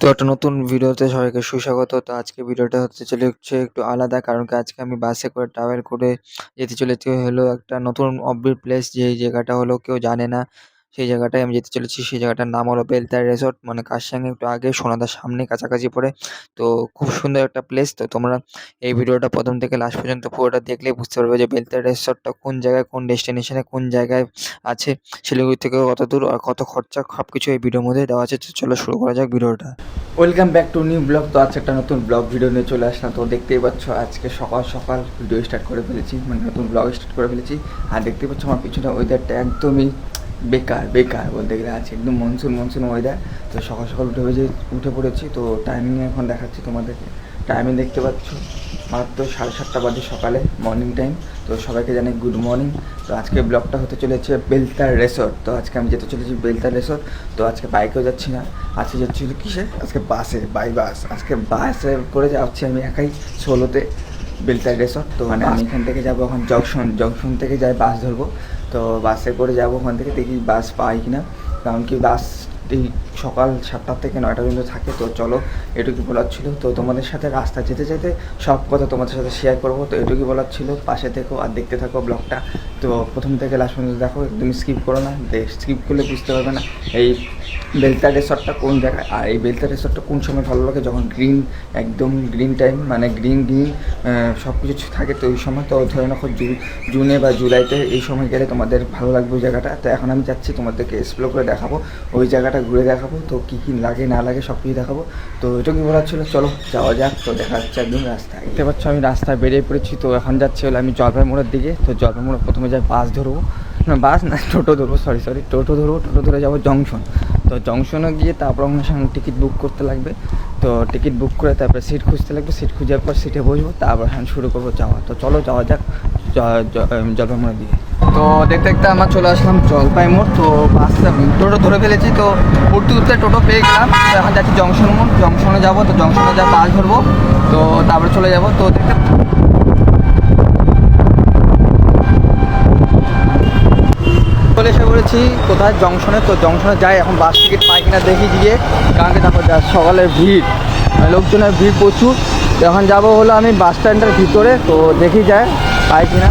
তো একটা নতুন ভিডিওতে সবাইকে সুস্বাগত। তো আজকে ভিডিওটা হচ্ছে একটু আলাদা, কারণ কি আজকে আমি বাসে করে ট্রাভেল করে যেতে চলেছি হলো একটা নতুন অব্বির প্লেস, যেই জায়গাটা হলো কেউ জানে না। সেই জায়গাটায় আমি যেতে চলেছি। সেই জায়গাটার নাম হলো বেলতার রিসোর্ট, মানে কারসাঙ্গে একটু আগে সোনাদার সামনে কাছাকাছি পড়ে। তো খুব সুন্দর একটা প্লেস। তো তোমরা এই ভিডিওটা ১ম থেকে লাস্ট পর্যন্ত পুরোটা দেখলেই বুঝতে পারবে যে বেলতার রিসোর্টটা কোন জায়গায়, কোন ডেস্টিনেশনে, কোন জায়গায় আছে, শিলিগুড়ি থেকে কত দূর আর কত খরচা, সবকিছু এই ভিডিওর মধ্যে দেওয়া আছে। তো চলো শুরু করা যাক ভিডিওটা। Welcome back to new blog. তো আজকে একটা নতুন ব্লগ ভিডিও নিয়ে চলে আসলাম। তো দেখতেই পাচ্ছ আজকে সকাল সকাল ভিডিও স্টার্ট করে ফেলেছি, মানে নতুন ব্লগ স্টার্ট করে ফেলেছি। আর দেখতেই পাচ্ছ আমার পিছনে ওয়েদারটা একদমই বেকার বেকার বলতে গেলে আছে, একদম মনসুন ওয়েদার। তো সকাল সকাল উঠে পড়েছি। তো টাইমিং এখন দেখাচ্ছি তোমাদেরকে। টাইমিং দেখতে পাচ্ছ মাত্র 7:30 বাজে সকালে, মর্নিং টাইম। তো সবাইকে জানাই গুড মর্নিং। তো আজকে ব্লগটা হতে চলেছে বেলতার রিসোর্ট। তো আজকে আমি যেতে চলেছি বেলতার রিসোর্ট। তো আজকে বাইকেও যাচ্ছি না, আজকে যাচ্ছি কিসে, আজকে বাসে, বাই বাস। আজকে বাসে করে যাচ্ছি আমি একাই সোলোতে বেলতার রিসোর্ট। তো মানে আমি এখান থেকে যাবো এখন জংশন থেকে যাই বাস ধরবো। তো বাসে করে যাবো ওখান থেকে, দেখি বাস পাই কিনা, কারণ কি বাস এই সকাল 7টা থেকে 9টা পর্যন্ত থাকে। তো চলো এটুকু বলার ছিল। তো তোমাদের সাথে রাস্তা যেতে যেতে সব কথা তোমাদের সাথে শেয়ার করবো। তো এটুকু বলার ছিল, পাশে থেকো আর দেখতে থাকো ব্লগটা। তো প্রথম থেকে লাস্ট পর্যন্ত দেখো, একদম স্কিপ করো না, স্কিপ করলে বুঝতে পারবে না এই বেলতার রিসোর্টটা কোন জায়গায়, আর এই বেলতার রিসোর্টটা কোন সময় ভালো লাগে, যখন একদম গ্রিন টাইম, মানে গ্রিন সব কিছু থাকে। তো এই সময় তো ধরে রাখো জুনে বা জুলাইতে, এই সময় গেলে তোমাদের ভালো লাগবে ওই জায়গাটা। তো এখন আমি যাচ্ছি, তোমাদেরকে এক্সপ্লোর করে দেখাবো, ওই জায়গাটা ঘুরে দেখাবো। তো কী কী লাগে না লাগে সব কিছু দেখাবো। তো এটুকুই বলার ছিল, চলো যাওয়া যাক। তো দেখা যাচ্ছে একদম রাস্তায়, দেখতে পাচ্ছ আমি রাস্তায় বেরিয়ে পড়েছি। তো এখন যাচ্ছি হলো আমি জলপাই মোড়ের দিকে। তো জলপাই মোড়ে প্রথমে যাই বাস ধরবো, না বাস না টোটো ধরবো, সরি টোটো ধরবো। টোটো ধরে যাবো জংশন। তো জংশনে গিয়ে তারপর আমার সঙ্গে টিকিট বুক করতে লাগবে। তো টিকিট বুক করে তারপরে সিট খুঁজতে লাগবে, সিট খুঁজার পর সিটে বসবো, তারপর শুরু করবো যাওয়া। তো চলো যাওয়া যাক জলপাই মোড়ের দিকে। তো দেখতে দেখতে আমার চলে আসলাম জলপাই মোড়। তো বাসটা টোটো ধরে ফেলেছি। তো উঠতে টোটো পেয়ে গেলাম। তো এখন যাচ্ছি জংশন মোড়, জংশনে যাবো। তো জংশনে যা বাস ধরবো, তো তারপরে চলে যাবো। তো দেখতে চলে এসে পড়েছি কোথায়, জংশনে। তো জংশনে যাই, এখন বাস টিকিট পাই কিনা দেখি গিয়ে, কারণ কি তারপর সকালের ভিড়, লোকজনের ভিড় প্রচুর। তো এখন যাবো হলো আমি বাস স্ট্যান্ডের ভিতরে। তো দেখি যায় পাই কিনা,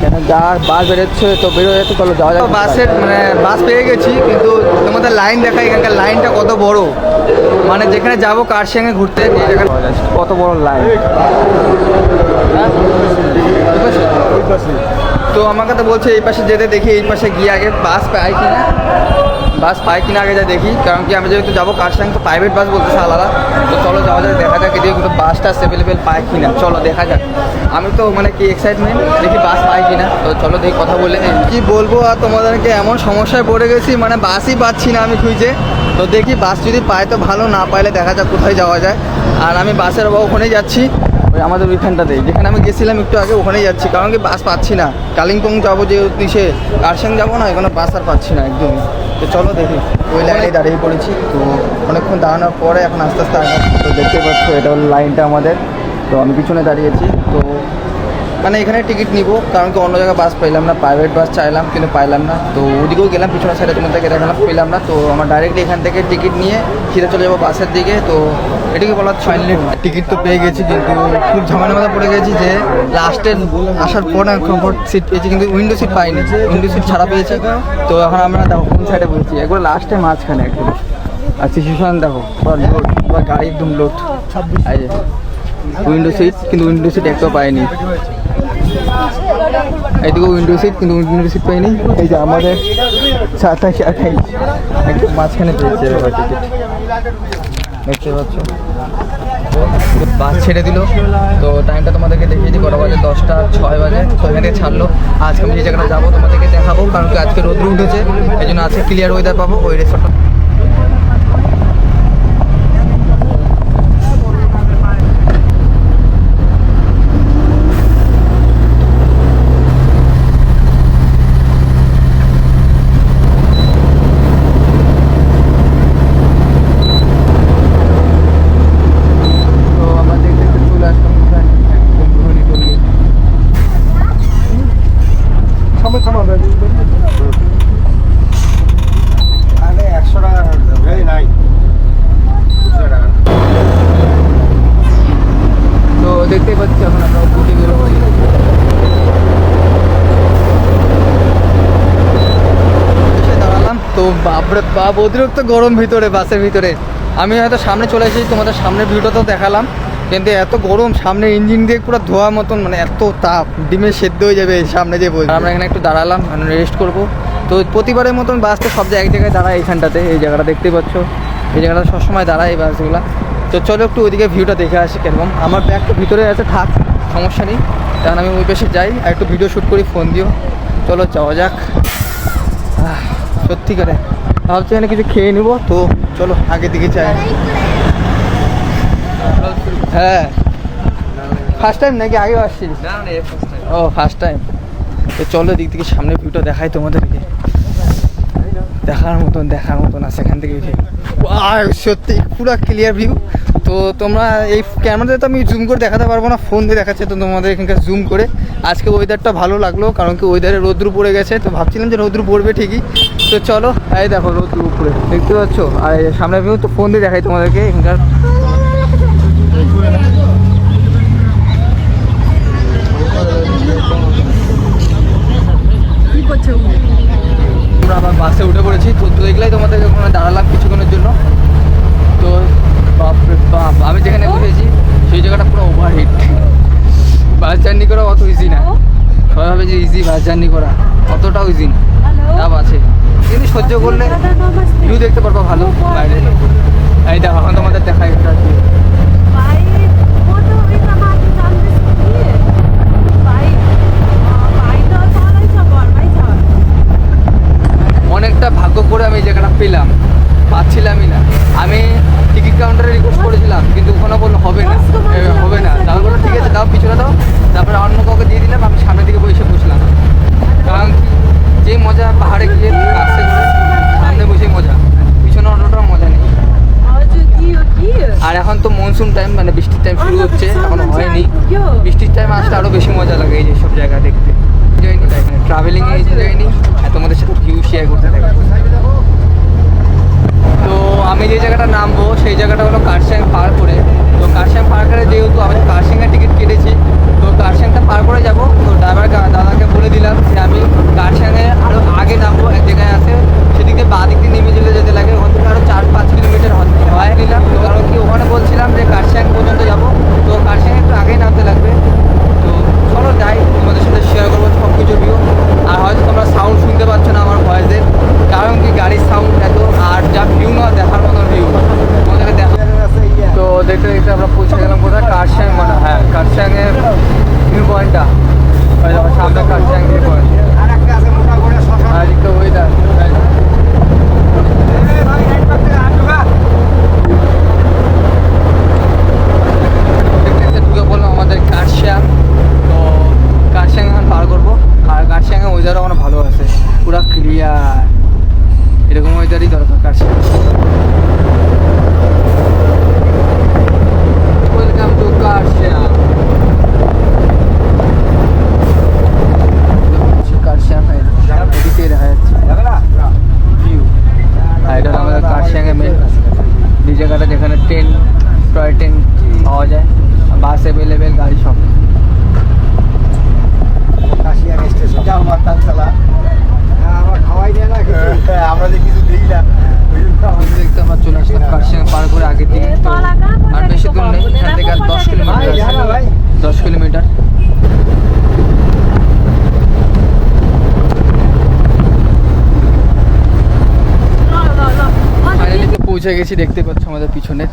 কেন যা বাস বেরোচ্ছে, তো বেরোয় যাচ্ছে, চলো যাওয়া যাবে। বাসের মানে বাস পেয়ে গেছি, কিন্তু তোমাদের লাইন দেখা, এখানকার লাইনটা কত বড়, মানে যেখানে যাবো কারসাঙ্গে ঘুরতে, কত বড় লাইন। তো আমাকে তো বলছে এই পাশে যেতে, দেখি এই পাশে গিয়ে আগে বাস পাই কিনা আগে যা দেখি, কারণ কি আমি যেহেতু যাবো কারসাং, তো প্রাইভেট বাস বলতেছে আলাদা। তো চলো যাওয়া যাক, দেখা যাক এদিকে কিন্তু বাসটা অ্যাভেলেবেল পাই কিনা, চলো দেখা যাক। আমি তো মানে কি এক্সাইটমেন্ট, দেখি বাস পাই কিনা। তো চলো দেখি, কথা বলে কি বলবো। আর তোমাদেরকে এমন সমস্যায় পড়ে গেছি, মানে বাসই পাচ্ছি না আমি খুঁজে। তো দেখি বাস যদি পাই তো ভালো, না পাইলে দেখা যাক কোথায় যাওয়া যায়। আর আমি বাসের ওখানেই যাচ্ছি, ওই আমাদের ওইখানটাতেই, যেখানে আমি গেছিলাম একটু আগে, ওখানেই যাচ্ছি, কারণ কি বাস পাচ্ছি না। কালিম্পং যাবো যেহেতু, সে কারসাং যাবো না, এখানে বাস আর পাচ্ছি না একদমই। তো চলো দেখি, ওই লাইনে দাঁড়িয়ে পড়েছি। তো অনেকক্ষণ দাঁড়ানোর পরে এখন আস্তে আস্তে আগাচ্ছি। তো দেখতে পাচ্ছ এটা হলো লাইনটা আমাদের। তো আমি পিছনে দাঁড়িয়েছি। তো মানে এখানে টিকিট নিব, কারণ কি অন্য জায়গায় বাস পাইলাম না, প্রাইভেট বাস চাইলাম কিন্তু পাইলাম না। তো ওদিকেও গেলাম, পিছনের সাইডে তোমাদেরকে দেখালাম, পেলাম না। তো আমার ডাইরেক্টলি এখান থেকে টিকিট নিয়ে ফিরে চলে যাবো বাসের দিকে। তো এটাকে বলা ফাইনালি টিকিট তো পেয়ে গেছি, কিন্তু খুব ঝামেলার মধ্যে পড়ে গেছি যে লাস্টে আসার পর না কমফোর্ট সিট পেয়েছি, কিন্তু উইন্ডো সিট পাইনি, উইন্ডো সিট ছাড়া পেয়েছি। তো এখন আমরা দেখো কোন সাইডে বসেছি, একবার লাস্টে মাঝখানে একদম। আর সিচুয়েশন দেখো, পুরো লোড, পুরো গাড়ি একদম লোড। উইন্ডো সিট, কিন্তু উইন্ডো সিট একটাও পাইনি। এইদিকে উইন্ডো সিট, কিন্তু উইন্ডো সিট পাইনি। এই যে আমাদের 27-28 একদম মাঝখানে পেয়েছে টিকিট, দেখতে পাচ্ছ। বাস ছেড়ে দিল। তো টাইমটা তোমাদেরকে দেখিয়ে দিই, কটা বাজে, 10:06 বাজে। তো এখান থেকে ছাড়লো। আজকে আমি যে জায়গাটা যাবো তোমাদেরকে দেখাবো, কারণ কি আজকে রোদ্র উঠেছে, এই জন্য আজকে ক্লিয়ার ওয়েদার পাবো। ওই রিসোর্টটা বাপরে বাপ, অতিরিক্ত গরম ভিতরে, বাসের ভিতরে। আমি হয়তো সামনে চলে এসেছি, তোমাদের সামনের ভিউটা তো দেখালাম, কিন্তু এত গরম সামনে, ইঞ্জিন দিয়ে পুরো ধোয়া মতন, মানে এত তাপ, ডিমে সেদ্ধ হয়ে যাবে সামনে যে বলছি। আমরা এখানে একটু দাঁড়ালাম, মানে রেস্ট করবো। তো প্রতিবারের মতন বাসটা সব এক জায়গায় দাঁড়ায়, এইখানটাতে, এই জায়গাটা দেখতেই পাচ্ছ, এই জায়গাটা সবসময় দাঁড়ায় এই বাসগুলো। তো চলো একটু ওইদিকে ভিউটা দেখে আসি কিরকম। আমার ব্যাগ তো ভিতরে আছে, থাক, সমস্যা নেই, কারণ আমি ওই পাশে যাই আর একটু ভিডিও শ্যুট করি, ফোন দিও। চলো যাওয়া যাক। সত্যি করে ভাবছি এখানে কিছু খেয়ে নেবো, তো চলো আগের দিকে যাই। হ্যাঁ, ফার্স্ট টাইম নাকি আগেও আসছি? ও ফার্স্ট টাইম। তো চলো দিক থেকে সামনে ভিউটা দেখাই তোমাদেরকে, দেখার মতন আছে এখান থেকে। সত্যি পুরো ক্লিয়ার ভিউ। তো তোমরা এই ক্যামেরাতে তো আমি জুম করে দেখাতে পারবো না, ফোন দিয়ে দেখাচ্ছে, তো তোমাদের এখানকার জুম করে। আজকে ওয়েদারটা ভালো লাগলো, কারণ কি ওয়েদারে রোদ্রু পড়ে গেছে, তো ভাবছিলাম যে রোদ্রু পড়বে ঠিকই। তো চলো, এই দেখো রোদ্রু উপরে দেখতে পাচ্ছ, আর সামনে ভিউ তো ফোন দিয়ে দেখাই তোমাদেরকে এখানকার। আমরা আবার বাসে উঠে পড়েছি, তো দেখলেই তোমাদের ওখানে দাঁড়ালাম কিছুক্ষণের জন্য। তো বাপরে বাপ, আমি যেখানে বসেছি সেই জায়গাটা পুরো ওভারহিট। বাস জার্নি করা অত ইজি না, সবাই ভাবে যে ইজি বাস জার্নি করা, অতটাও ইজি না, তাপ আছে, কিন্তু সহ্য করলে ভিউ দেখতে পারবো ভালো বাইরে। এই দেখো এখন তোমাদের দেখাই অনেকটা ভাগ্য করে আমি এই জায়গাটা পেলাম, পাচ্ছিলামই না। আমি টিকিট কাউন্টারে রিকোয়েস্ট করেছিলাম, কিন্তু ওখানে বললো হবে না, হবে না। তারপর বললো ঠিক আছে দাও, পিছনে দাও। তারপরে অন্য কাউকে দিয়ে দিলাম, আমি সামনের দিকে বসে বসলাম। কারণ যে মজা পাহাড়ে গিয়ে আসতে করে সামনে বসে মজা, পিছনে অতটা মজা নেই। আর এখন তো মনসুন টাইম, মানে বৃষ্টির টাইম শুরু হচ্ছে, এখনো হয়নি। বৃষ্টির টাইম আসলে আরও বেশি মজা লাগে এই যে সব জায়গা দেখতে। এনজয় নি, এখানে ট্রাভেলিংয়ে এনজয় নি, আর তোমাদের সাথে ভিউ শেয়ার করতে থাকি। তো আমি যে জায়গাটা নামবো সেই জায়গাটা হলো কার্শিয়াং পার করে। তো কার্শিয়াং পার করে যেহেতু আমি কার্শিয়াংয়ের টিকিট কেটেছি, তো কার্শিয়াংটা পার করে যাবো। তো ড্রাইভার দাদাকে বলে দিলাম যে আমি কার্শিয়াংয়ে আরও আগে নামবো, এক জায়গায় আছে, সেদিকে বাঁ দিক দিয়ে নেমে চলে যেতে লাগে, ওখান থেকে আরও 4-5 কিলোমিটার হয় নিলাম। তো কারণ কি ওখানে বলছিলাম যে কার্শিয়াং পর্যন্ত যাবো, তো কার্শিয়াং একটু আগেই নামতে লাগবে। তো চলো যাই, তোমাদের সাথে শেয়ার করবো সব কিছু ভিউ। আর হয়তো তোমরা সাউন্ড শুনতে পাচ্ছ না আমার ভয়েসের, কারণ কি গাড়ির সাউন্ড এত, আর যা ভিউ না দেখার মতন ভিউ তোমাদেরকে দেখা। তো দেখতে দেখতে আমরা পৌঁছে গেলাম কোথায়, কার্শিয়াং, মানে হ্যাঁ কার্শিয়াংয়ের ভিউ পয়েন্টটা, সামনে কার্শিয়াং ভিউ পয়েন্ট। আর একটু ওয়েদার ঢুকে বললাম আমাদের কার্শিয়াং। তো কার্শিয়াং এখন পার করবো, আর কার্শিয়াংয়ের ওয়েদারও আমার ভালো আছে, পুরো ক্লিয়ার, এরকম ওয়েদারই দরকার কার্শিয়াং। Welcome to Kurseong. কার্শিয়াং এদিকে দেখা যাচ্ছে ভিউ, আর এটা আমাদের কার্শিয়াংয়ের মেন যে জায়গাটা, যেখানে ট্রেন, টয় ট্রেন পাওয়া যায়, বাস অ্যাভেলেবেল, গাড়ি সব। আমরা যে কিছু দিই না দেখতে আমরা চলে আসলাম কার্শিয়াং পার করে আগের দিকে। তো আর বেশি দূর নেই, এখান থেকে আর 10 কিলোমিটার আছে, 10 কিলোমিটার। ফাইনালি তো পৌঁছে গেছি, দেখতে পাচ্ছ আমাদের পিছনে।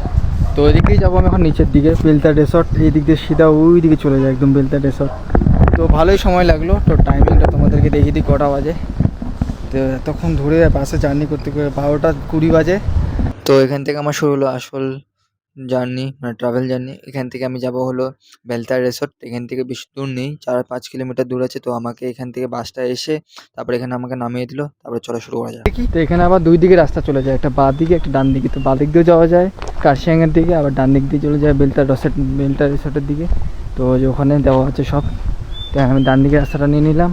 তো ওই দিকেই যাবো আমি এখন, নিচের দিকে বেলতা রিসর্ট, এই দিক দিয়ে সিধা ওই দিকে চলে যায় একদম বেলতা রিসর্ট। তো ভালোই সময় লাগলো। তো টাইমিংটা তোমাদেরকে দেখিয়ে দিই কটা বাজে। তো এতক্ষণ ধরে বাসে জার্নি করতে করে 12টা 20 বাজে। তো এখান থেকে আমার শুরু হলো আসল জার্নি, মানে ট্রাভেল জার্নি। এখান থেকে আমি যাব হলো বেলতা রিসর্ট। এখান থেকে বেশি দূর নেই, 4-5 কিলোমিটার দূর আছে। তো আমাকে এখান থেকে বাসটা এসে তারপরে এখানে আমাকে নামিয়ে দিল, তারপরে চলা শুরু করা যায়। তো এখানে আবার দুই দিকে রাস্তা চলে যায়, একটা বাঁ দিকে একটা ডান দিকে। তো বাঁ দিক দিয়েও যাওয়া যায় কার্শিয়াংয়ের দিকে, আবার ডান দিক দিয়ে চলে যায় বেলতা রিসর্টের দিকে। তো যে ওখানে দেওয়া আছে সব। তো আমি ডান দিকে রাস্তাটা নিয়ে নিলাম।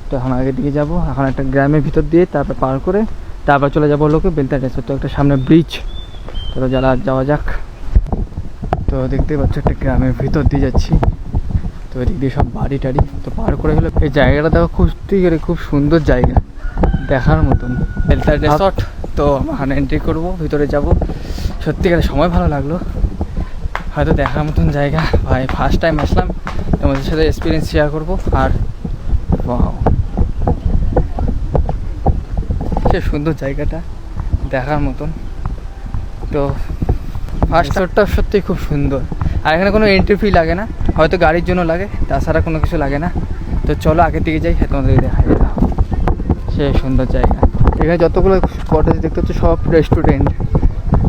তো এখন আগের দিকে যাব, এখন একটা গ্রামের ভিতর দিয়ে তারপর পার করে তারপর চলে যাবো লোকে বেলতা রিসর্ট। তো একটা সামনে ব্রিজ, তো যাওয়া যাক। তো দেখতে পাচ্ছ একটা গ্রামের ভিতর দিয়ে যাচ্ছি। তো এদিক দিয়ে সব বাড়ি টাড়ি, তো পার করে হলো এই জায়গাটা দেখো, খুব সুন্দর জায়গা, দেখার মতন। বেলতা রিসর্ট তো আমরা এন্ট্রি করবো, ভিতরে যাব। সত্যিকার সময় ভালো লাগলো, হয়তো দেখার মতন জায়গা ভাই। ফার্স্ট টাইম আসলাম, তোমাদের সাথে এক্সপিরিয়েন্স শেয়ার করবো। আর ওয়াও, সে সুন্দর জায়গাটা দেখার মতন। তো ফার্স্ট ফ্লোরটা সত্যিই খুব সুন্দর। আর এখানে কোনো এন্ট্রি ফি লাগে না, হয়তো গাড়ির জন্য লাগে, তাছাড়া কোনো কিছু লাগে না। তো চলো আগের দিকে যাই, তোমাদের দেখাই দাও। সে সুন্দর জায়গা। এখানে যতগুলো কটেজ দেখতে হচ্ছে সব রেস্টুরেন্ট,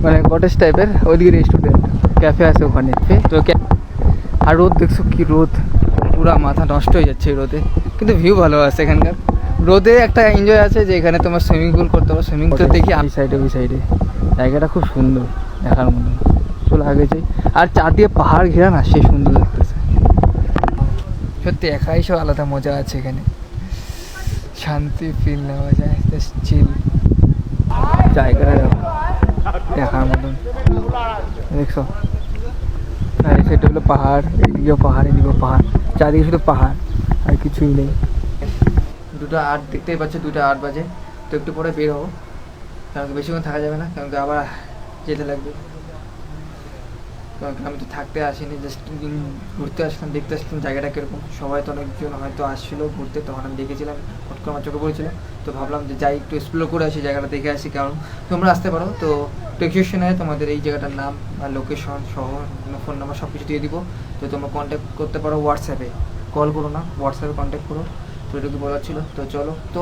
মানে কটেজ টাইপের। ওইদিকে রেস্টুরেন্ট, ক্যাফে আছে ওখানে। তো আর রোদ দেখছো কি রোদ, পুরা মাথা নষ্ট হয়ে যাচ্ছে এই রোদে, কিন্তু ভিউ ভালো আছে এখানকার। রোদে একটা এনজয় আছে যে এখানে তোমার সুইমিং পুল করতে পারো। সুইমিং তো দেখি এই সাইডে ওই সাইডে, জায়গাটা খুব সুন্দর দেখার মতন। চলো আগে যাই। আর চারদিকে পাহাড় ঘেরা না, সে সুন্দর লাগতেছে সত্যি। একাই সব আলাদা মজা আছে এখানে, শান্তি ফিল নেওয়া যায়, জাস্ট চিল। জায়গাটা দেখার মতন দেখছো। আর এই সাইডে হলো পাহাড়, এদিকেও পাহাড়, এদিকেও পাহাড়, চারদিকে শুধু পাহাড় আর কিছুই নেই। 2:08 দেখতেই পাচ্ছ, 2:08 বাজে। তো একটু পরে বের হবো, কারণ বেশিক্ষণ থাকা যাবে না, কারণ আবার যেতে লাগবে। কারণ আমি তো থাকতে আসিনি, জাস্ট ঘুরতে আসলাম, দেখতে আসলাম জায়গাটা কীরকম। সবাই তো অনেকজন হয়তো আসছিলো ঘুরতে, তখন আমি দেখেছিলাম, হট করে আমার চোখে পড়েছিল। তো ভাবলাম যে যাই একটু এক্সপ্লোর করে আসি, জায়গাটা দেখে আসি। কারণ তোমরা আসতে পারো, তো ডিসক্রিপশনে তোমাদের এই জায়গাটার নাম আর লোকেশন সহ ফোন নাম্বার সব কিছু দিয়ে দিব। তো তোমরা কন্ট্যাক্ট করতে পারো হোয়াটসঅ্যাপে, কল করো না, হোয়াটসঅ্যাপে কন্ট্যাক্ট করো। তো এটুকু বলার ছিল। তো চলো, তো